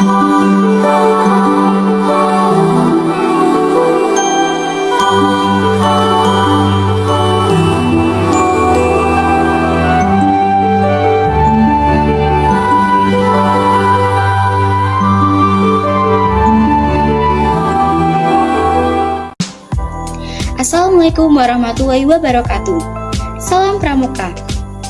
Assalamualaikum warahmatullahi wabarakatuh. Salam Pramuka.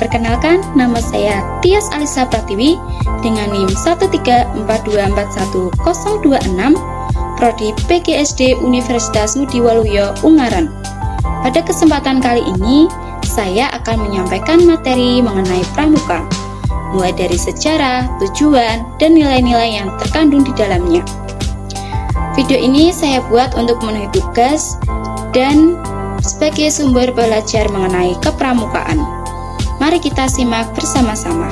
Perkenalkan, nama saya Tias Alisa Pratiwi dengan NIM 134241026, Prodi PGSD Universitas Ngudi Waluyo, Ungaran. Pada kesempatan kali ini, saya akan menyampaikan materi mengenai Pramuka, mulai dari sejarah, tujuan, dan nilai-nilai yang terkandung di dalamnya. Video ini saya buat untuk memenuhi tugas dan sebagai sumber belajar mengenai kepramukaan. Mari kita simak bersama-sama.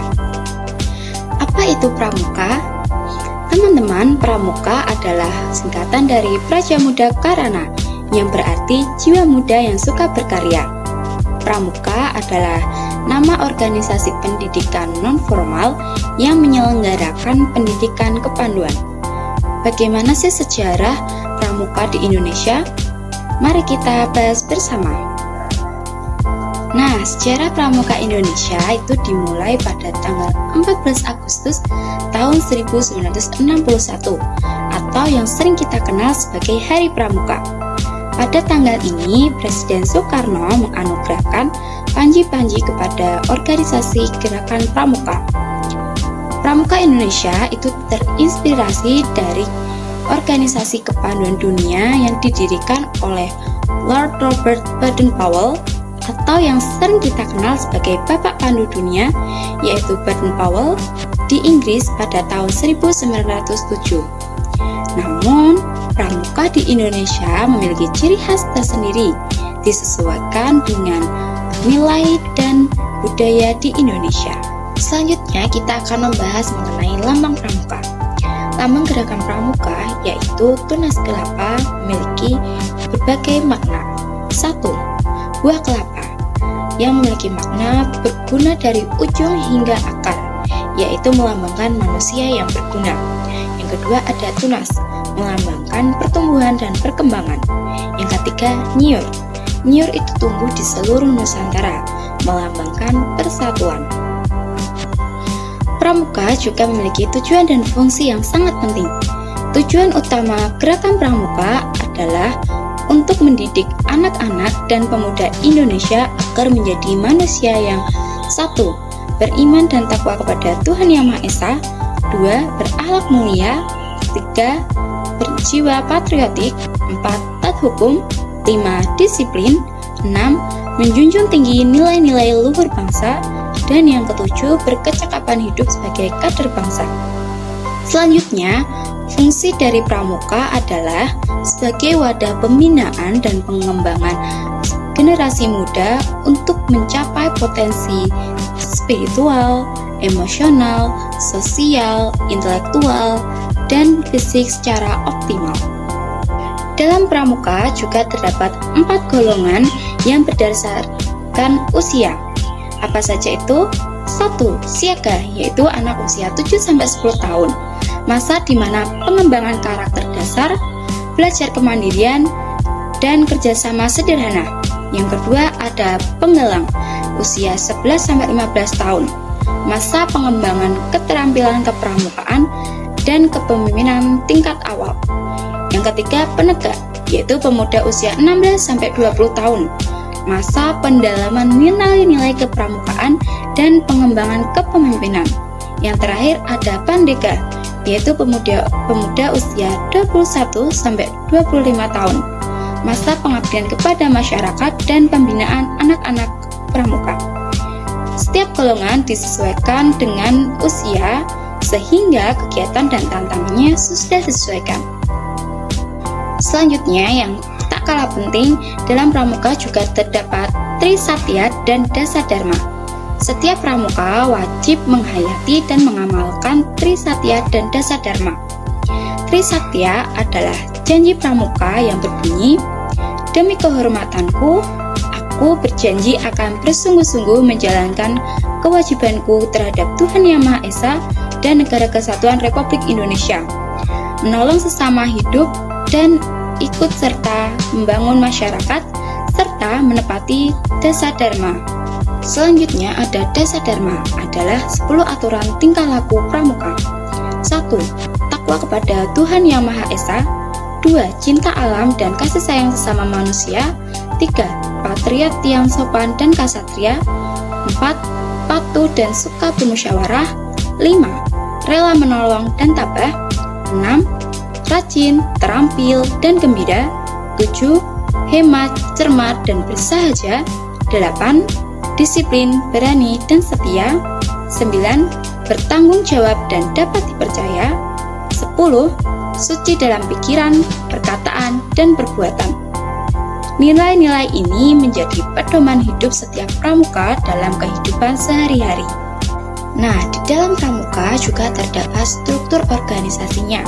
Apa itu pramuka? Teman-teman, pramuka adalah singkatan dari Praja Muda Karana, yang berarti jiwa muda yang suka berkarya. Pramuka adalah nama organisasi pendidikan non-formal yang menyelenggarakan pendidikan kepanduan. Bagaimana sih sejarah pramuka di Indonesia? Mari kita bahas bersama. Nah, sejarah pramuka Indonesia itu dimulai pada tanggal 14 Agustus tahun 1961 atau yang sering kita kenal sebagai Hari Pramuka. Pada tanggal ini, Presiden Soekarno menganugerahkan panji-panji kepada organisasi Gerakan Pramuka. Pramuka Indonesia itu terinspirasi dari organisasi kepanduan dunia yang didirikan oleh Lord Robert Baden-Powell atau yang sering kita kenal sebagai Bapak Pandu Dunia, yaitu Baden-Powell di Inggris pada tahun 1907. Namun, pramuka di Indonesia memiliki ciri khas tersendiri, disesuaikan dengan nilai dan budaya di Indonesia. Selanjutnya, kita akan membahas mengenai lambang pramuka. Lambang Gerakan Pramuka yaitu tunas kelapa memiliki berbagai makna. 1. Buah kelapa yang memiliki makna berguna dari ujung hingga akar, yaitu melambangkan manusia yang berguna. Yang kedua ada tunas, melambangkan pertumbuhan dan perkembangan. Yang ketiga nyiur. Nyiur itu tumbuh di seluruh Nusantara, melambangkan persatuan. Pramuka juga memiliki tujuan dan fungsi yang sangat penting. Tujuan utama Gerakan Pramuka adalah untuk mendidik anak-anak dan pemuda Indonesia agar menjadi manusia yang 1. Beriman dan takwa kepada Tuhan Yang Maha Esa. 2. Berakhlak mulia. 3. Berjiwa patriotik. 4. Taat hukum. 5. Disiplin. 6. Menjunjung tinggi nilai-nilai luhur bangsa. Dan yang ketujuh, berkecakapan hidup sebagai kader bangsa. Selanjutnya, fungsi dari pramuka adalah sebagai wadah pembinaan dan pengembangan generasi muda untuk mencapai potensi spiritual, emosional, sosial, intelektual, dan fisik secara optimal. Dalam pramuka juga terdapat 4 golongan yang berdasarkan usia. Apa saja itu? 1. Siaga, yaitu anak usia 7-10 tahun. Masa di mana pengembangan karakter dasar, belajar kemandirian, dan kerjasama sederhana. Yang kedua ada penggelang, usia 11-15 tahun. Masa pengembangan keterampilan kepramukaan dan kepemimpinan tingkat awal. Yang ketiga penegak, yaitu pemuda usia 16-20 tahun. Masa pendalaman nilai-nilai kepramukaan dan pengembangan kepemimpinan. Yang terakhir ada pandega, yaitu pemuda usia 21-25 tahun. Masa pengabdian kepada masyarakat dan pembinaan anak-anak pramuka. Setiap golongan disesuaikan dengan usia sehingga kegiatan dan tantangannya sudah disesuaikan. Selanjutnya yang tak kalah penting, dalam pramuka juga terdapat Trisatya dan Dasadharma. Setiap pramuka wajib menghayati dan mengamalkan Trisatya dan Dasadharma. Trisatya adalah janji pramuka yang berbunyi, demi kehormatanku, aku berjanji akan bersungguh-sungguh menjalankan kewajibanku terhadap Tuhan Yang Maha Esa dan Negara Kesatuan Republik Indonesia, menolong sesama hidup dan ikut serta membangun masyarakat, serta menepati Dasa Dharma. Selanjutnya ada Dasa Dharma, adalah 10 aturan tingkah laku pramuka. 1. Takwa kepada Tuhan Yang Maha Esa. 2. Cinta alam dan kasih sayang sesama manusia. 3. Patriot yang sopan dan kasatria. 4. Patuh dan suka bermusyawarah. 5. Rela menolong dan tabah. 6. Rajin, terampil, dan gembira. 7. Hemat, cermat, dan bersahaja. 8. Disiplin, berani, dan setia. 9. Bertanggung jawab dan dapat dipercaya. 10. Suci dalam pikiran, perkataan, dan perbuatan. Nilai-nilai ini menjadi pedoman hidup setiap pramuka dalam kehidupan sehari-hari. Nah, di dalam pramuka juga terdapat struktur organisasinya.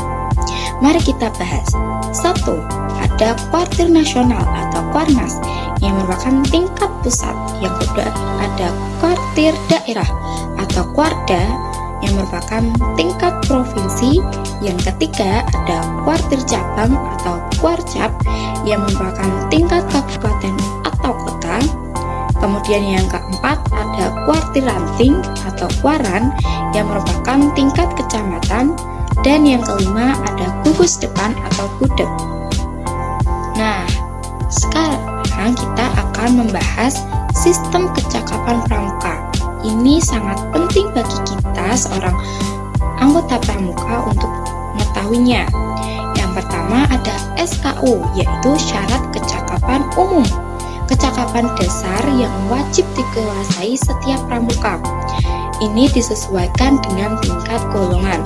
Mari kita bahas. 1. Ada Kuartir Nasional atau Kuarnas yang merupakan tingkat pusat. Yang kedua ada Kuartir Daerah atau Kuarda yang merupakan tingkat provinsi. Yang ketiga ada Kuartir Cabang atau Kuarcap yang merupakan tingkat kabupaten atau kota. Kemudian yang keempat ada Kuartir Ranting atau Kuaran yang merupakan tingkat kecamatan. Dan yang kelima ada Gugus Depan atau Gudeg. Nah, sekarang kita akan membahas sistem kecakapan pramuka. Ini sangat penting bagi kita seorang anggota pramuka untuk mengetahuinya. Yang pertama ada SKU, yaitu syarat kecakapan umum. Kecakapan dasar yang wajib dikuasai setiap pramuka. Ini disesuaikan dengan tingkat golongan,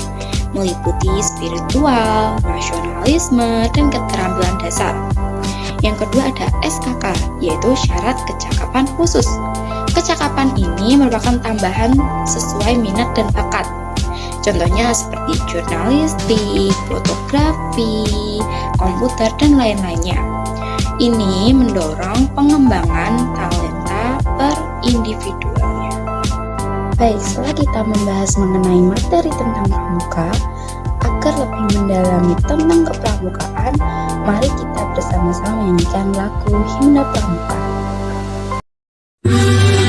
meliputi spiritual, nasionalisme, dan keterampilan dasar. Yang kedua ada SKK, yaitu syarat kecakapan khusus. Kecakapan ini merupakan tambahan sesuai minat dan bakat. Contohnya seperti jurnalistik, fotografi, komputer, dan lain-lainnya. Ini mendorong pengembangan talenta per individualnya. Baik, setelah kita membahas mengenai materi tentang pramuka, agar lebih mendalami tentang kepramukaan, mari kita bersama-sama menyanyikan lagu Himne Pramuka. Satya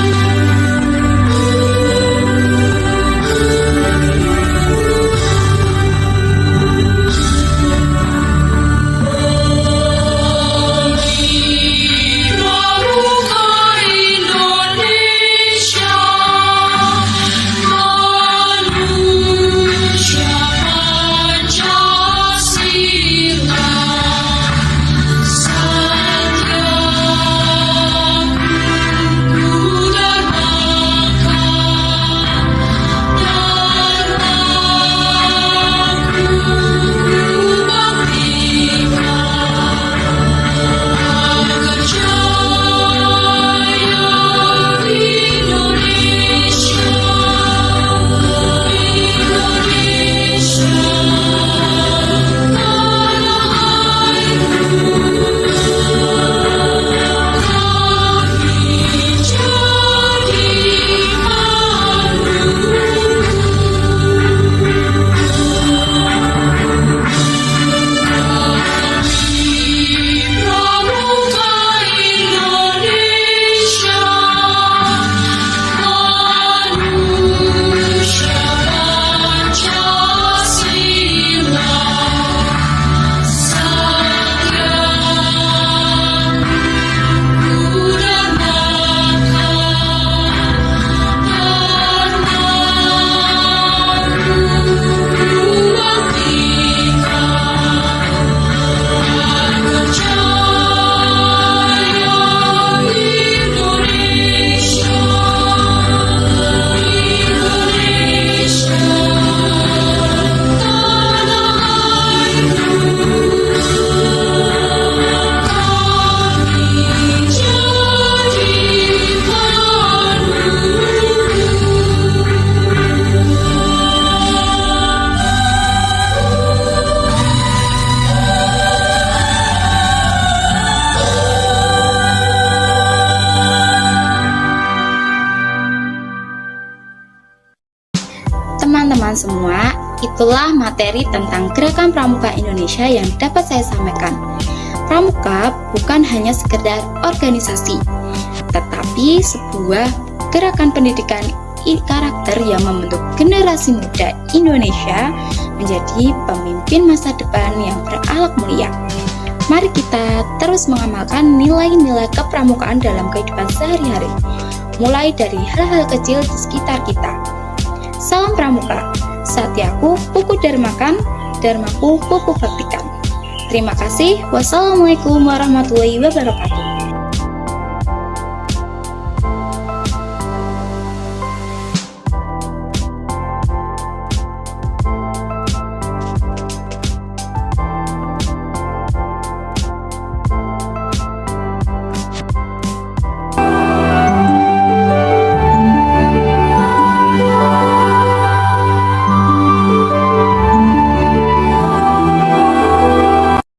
teman-teman semua, itulah materi tentang Gerakan Pramuka Indonesia yang dapat saya sampaikan. Pramuka bukan hanya sekedar organisasi, tetapi sebuah gerakan pendidikan karakter yang membentuk generasi muda Indonesia menjadi pemimpin masa depan yang berakhlak mulia. Mari kita terus mengamalkan nilai-nilai kepramukaan dalam kehidupan sehari-hari, mulai dari hal-hal kecil di sekitar kita. Salam Pramuka, Satyaku Puku Dharmakan, Dharmaku Puku Baktikan. Terima kasih. Wassalamualaikum warahmatullahi wabarakatuh.